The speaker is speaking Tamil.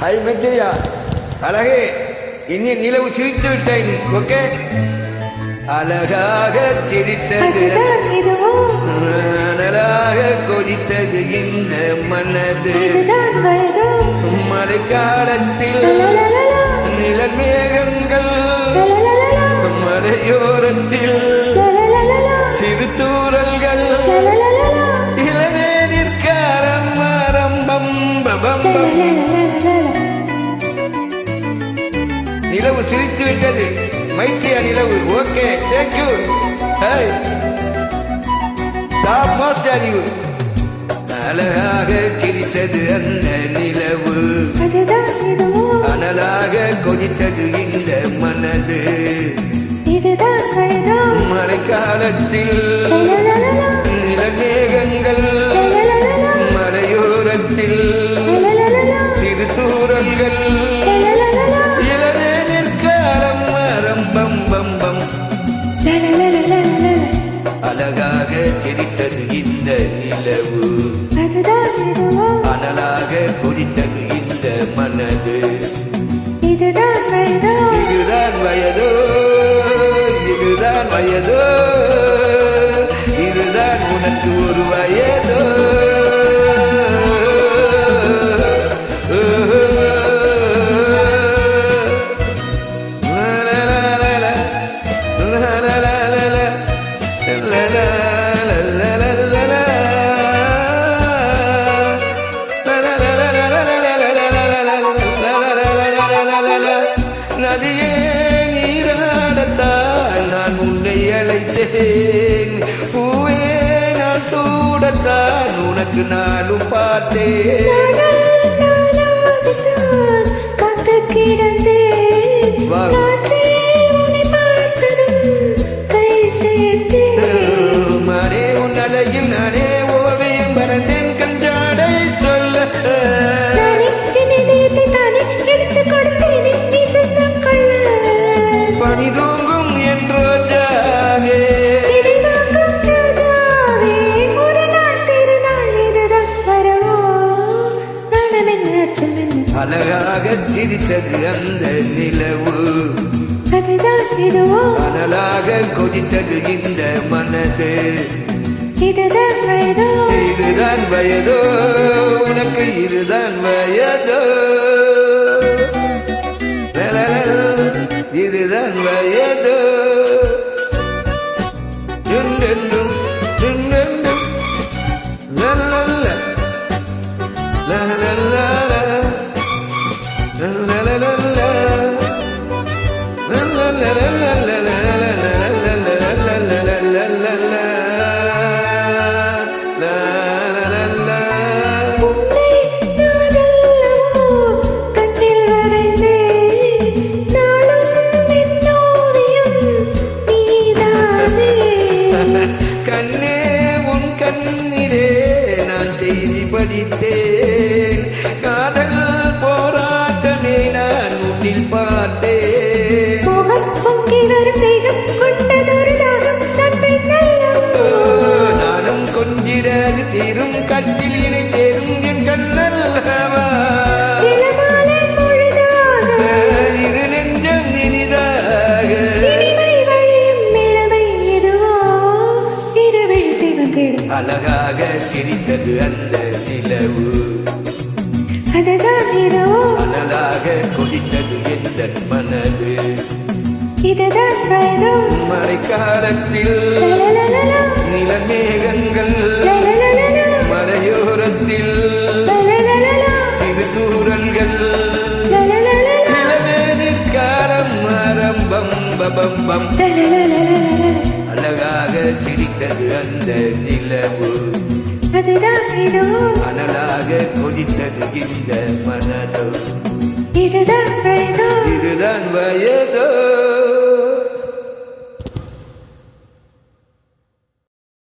ஹை மெச்சரியா அழகே இனி நிலவு சிரித்து விட்டாய் நீ. ஓகே அழகாக சிரித்தது அனலாக கொதித்தது இந்த மனது. மழைக்காலத்தில் நிழல் மேகங்கள் மலையோரத்தில் சிறு தூரல்கள் இளநீர்காலம் ஆரம்பம் பபம். நிலவு சிரித்து விட்டது மைத்தியா நிலவு. Okay thank you. டாப் மோஸ்ட் அறிவு. அழகாக சிரித்தது அந்த நிலவு அனலாக கொதித்தது இந்த மனது. மழைக்காலத்தில் நிலமேகங்கள் மலையோரத்தில் சிறு தூரல்கள் இளநீர்காலம் ஆரம்பம் பம் பம். அழகாக சிரித்தது இந்த நிலவு அனலாக கொதித்தது இந்த மனது. இதுதான் வயதோ இதுதான் வயதோ இதுதான் உனக்கு ஒரு வயதோ. நதியே நீராடத்தான் நான் உன்னை அழைத்தேன். பூவே நான் தூடத்தான் உனக்கு நானும் பார்த்தேன். மானே உன் அலையில் நானே ஓவியம் பறந்தேன் கஞ்சாடை சொல்ல. பனி தூங்கும் என்றோ ஜாவே அழகாக சிரித்தது அந்த நிலவு அனலாக கொதித்தது இந்த மனது. இதுதான் வயதோ உனக்கு இதுதான் வயதோ இதுதான் வயதோ. சுண்டெண்டும் சுண்டெண்டும் லல்லல்ல லல்லல்ல லல்லல்ல கண்ணே உன் கண்ணிலே நான் செய்தி படித்தேன். காதல் போராட்டமே நான் உன்னில் பார்த்தேன். நானும் கொஞ்சிடாது தீரும் கட்டில் இணை சேரும் என் கண்ணல்லவா. இரு நெஞ்சம் இனிதாக அழகாக சிரித்தது அந்த நிலவு அனலாக கொதித்தது எந்த மனது. மழைக்காலத்தில் நிலமேகங்கள் மலையோரத்தில் சிறு தூரல்கள் இளநீர்காலம் ஆரம்பம் பபம் பம். அழகாக சிரித்தது அந்த நிலவு அனலாக கொதித்தது இந்த மனதோ. இதுதான் வயதோ